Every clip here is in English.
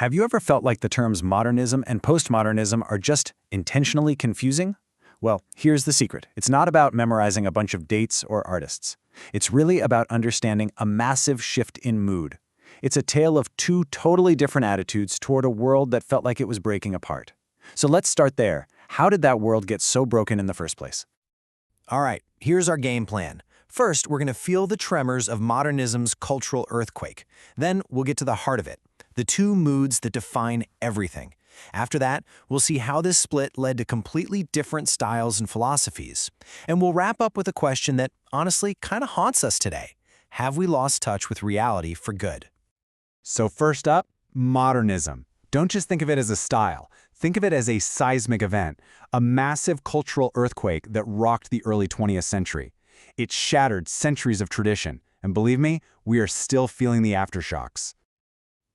Have you ever felt like the terms modernism and postmodernism are just intentionally confusing? Well, here's the secret. It's not about memorizing a bunch of dates or artists. It's really about understanding a massive shift in mood. It's a tale of two totally different attitudes toward a world that felt like it was breaking apart. So let's start there. How did that world get so broken in the first place? All right, here's our game plan. First, we're going to feel the tremors of modernism's cultural earthquake. Then we'll get to the heart of it, the two moods that define everything. After that, we'll see how this split led to completely different styles and philosophies. And we'll wrap up with a question that honestly kind of haunts us today. Have we lost touch with reality for good? So first up, modernism. Don't just think of it as a style. Think of it as a seismic event, a massive cultural earthquake that rocked the early 20th century. It shattered centuries of tradition, and believe me, we are still feeling the aftershocks.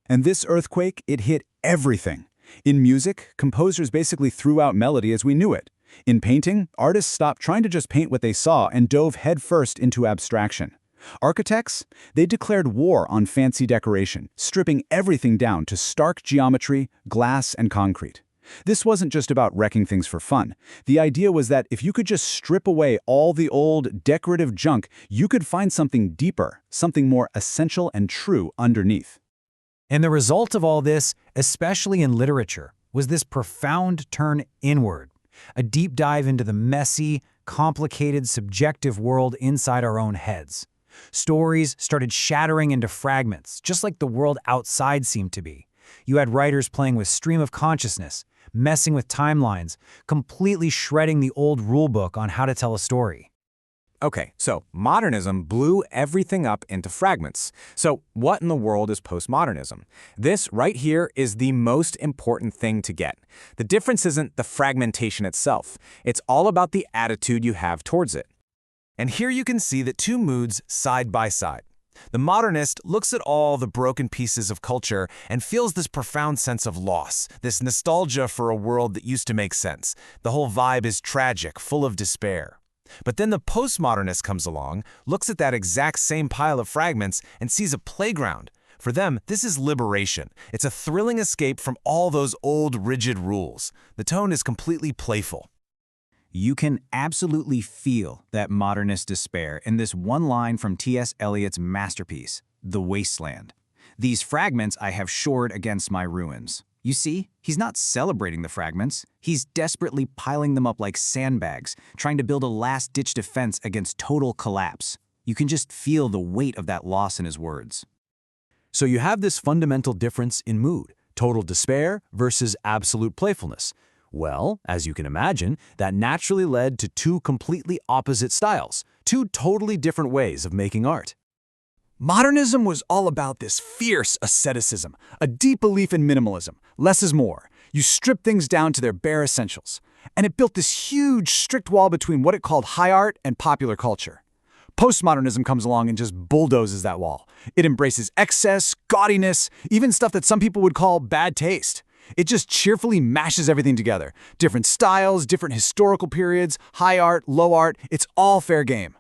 And this earthquake, it hit everything. In music, composers basically threw out melody as we knew it. In painting, artists stopped trying to just paint what they saw and dove headfirst into abstraction. Architects, they declared war on fancy decoration, stripping everything down to stark geometry, glass, and concrete. This wasn't just about wrecking things for fun. The idea was that if you could just strip away all the old, decorative junk, you could find something deeper, something more essential and true underneath. And the result of all this, especially in literature, was this profound turn inward, a deep dive into the messy, complicated, subjective world inside our own heads. Stories started shattering into fragments, just like the world outside seemed to be. You had writers playing with stream of consciousness, messing with timelines, completely shredding the old rulebook on how to tell a story. Okay, so modernism blew everything up into fragments. So what in the world is postmodernism? This right here is the most important thing to get. The difference isn't the fragmentation itself. It's all about the attitude you have towards it. And here you can see the two moods side by side. The modernist looks at all the broken pieces of culture and feels this profound sense of loss, this nostalgia for a world that used to make sense. The whole vibe is tragic, full of despair. But then the postmodernist comes along, looks at that exact same pile of fragments, and sees a playground. For them, this is liberation. It's a thrilling escape from all those old, rigid rules. The tone is completely playful. You can absolutely feel that modernist despair in this one line from T.S. Eliot's masterpiece, The Wasteland. These fragments I have shored against my ruins. You see, he's not celebrating the fragments. He's desperately piling them up like sandbags, trying to build a last-ditch defense against total collapse. You can just feel the weight of that loss in his words. So you have this fundamental difference in mood, total despair versus absolute playfulness. Well, as you can imagine, that naturally led to two completely opposite styles, two totally different ways of making art. Modernism was all about this fierce asceticism, a deep belief in minimalism. Less is more. You strip things down to their bare essentials. And it built this huge, strict wall between what it called high art and popular culture. Postmodernism comes along and just bulldozes that wall. It embraces excess, gaudiness, even stuff that some people would call bad taste. It just cheerfully mashes everything together. Different styles, different historical periods, high art, low art, it's all fair game.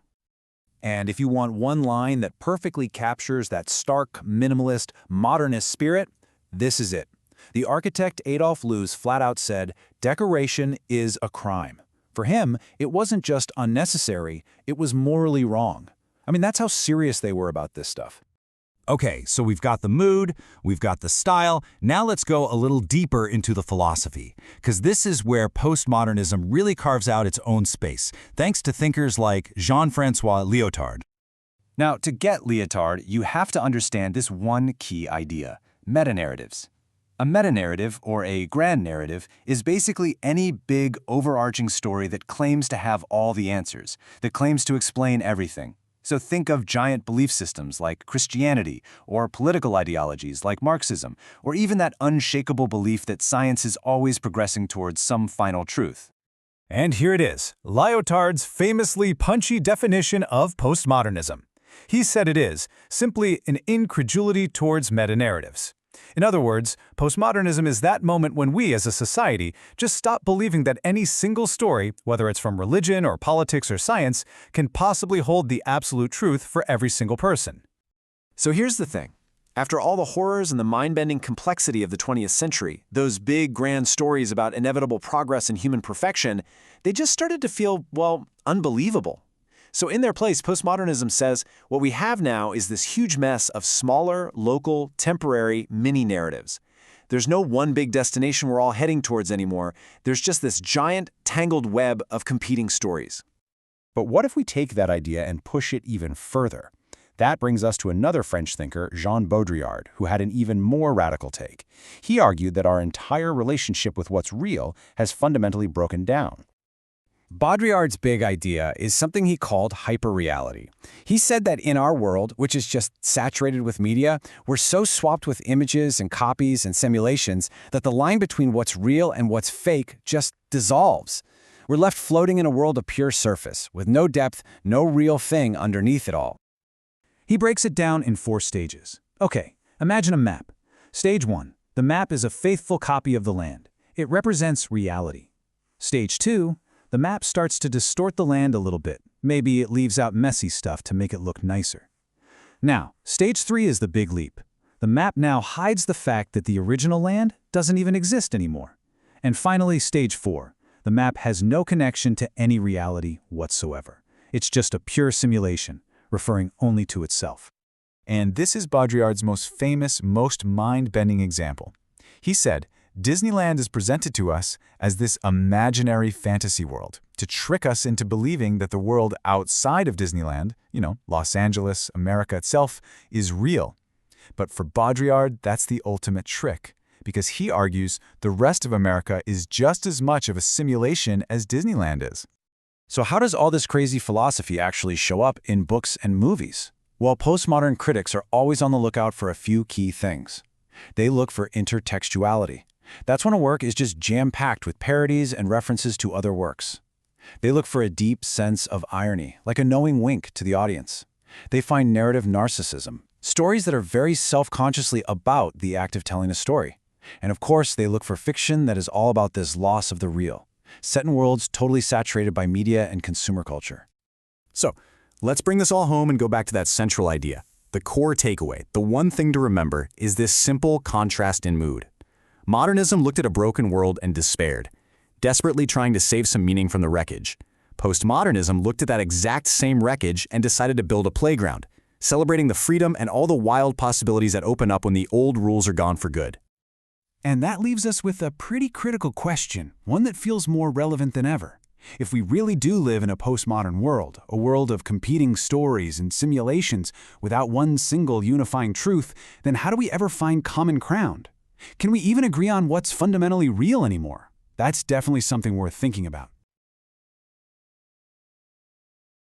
And if you want one line that perfectly captures that stark, minimalist, modernist spirit, this is it. The architect Adolf Loos flat out said, "Decoration is a crime." For him, it wasn't just unnecessary, it was morally wrong. I mean, that's how serious they were about this stuff. Okay, so we've got the mood, we've got the style, now let's go a little deeper into the philosophy, because this is where postmodernism really carves out its own space, thanks to thinkers like Jean-François Lyotard. Now, to get Lyotard, you have to understand this one key idea, meta-narratives. A meta-narrative, or a grand narrative, is basically any big, overarching story that claims to have all the answers, that claims to explain everything. So think of giant belief systems like Christianity, or political ideologies like Marxism, or even that unshakable belief that science is always progressing towards some final truth. And here it is, Lyotard's famously punchy definition of postmodernism. He said it is simply an incredulity towards meta-narratives. In other words, postmodernism is that moment when we, as a society, just stop believing that any single story, whether it's from religion or politics or science, can possibly hold the absolute truth for every single person. So here's the thing. After all the horrors and the mind-bending complexity of the 20th century, those big, grand stories about inevitable progress and human perfection, they just started to feel, well, unbelievable. So in their place, postmodernism says, what we have now is this huge mess of smaller, local, temporary, mini-narratives. There's no one big destination we're all heading towards anymore. There's just this giant, tangled web of competing stories. But what if we take that idea and push it even further? That brings us to another French thinker, Jean Baudrillard, who had an even more radical take. He argued that our entire relationship with what's real has fundamentally broken down. Baudrillard's big idea is something he called hyperreality. He said that in our world, which is just saturated with media, we're so swamped with images and copies and simulations that the line between what's real and what's fake just dissolves. We're left floating in a world of pure surface, with no depth, no real thing underneath it all. He breaks it down in 4 stages. Okay, imagine a map. Stage 1. The map is a faithful copy of the land. It represents reality. Stage 2. The map starts to distort the land a little bit. Maybe it leaves out messy stuff to make it look nicer. Now, stage 3 is the big leap. The map now hides the fact that the original land doesn't even exist anymore. And finally, stage 4. The map has no connection to any reality whatsoever. It's just a pure simulation, referring only to itself. And this is Baudrillard's most famous, most mind-bending example. He said, Disneyland is presented to us as this imaginary fantasy world to trick us into believing that the world outside of Disneyland, Los Angeles, America itself, is real. But for Baudrillard, that's the ultimate trick, because he argues the rest of America is just as much of a simulation as Disneyland is. So how does all this crazy philosophy actually show up in books and movies? Well, postmodern critics are always on the lookout for a few key things. They look for intertextuality. That's when a work is just jam-packed with parodies and references to other works. They look for a deep sense of irony, like a knowing wink to the audience. They find narrative narcissism, stories that are very self-consciously about the act of telling a story. And of course, they look for fiction that is all about this loss of the real, set in worlds totally saturated by media and consumer culture. So, let's bring this all home and go back to that central idea. The core takeaway, the one thing to remember, is this simple contrast in mood. Modernism looked at a broken world and despaired, desperately trying to save some meaning from the wreckage. Postmodernism looked at that exact same wreckage and decided to build a playground, celebrating the freedom and all the wild possibilities that open up when the old rules are gone for good. And that leaves us with a pretty critical question, one that feels more relevant than ever. If we really do live in a postmodern world, a world of competing stories and simulations without one single unifying truth, then how do we ever find common ground? Can we even agree on what's fundamentally real anymore? That's definitely something worth thinking about.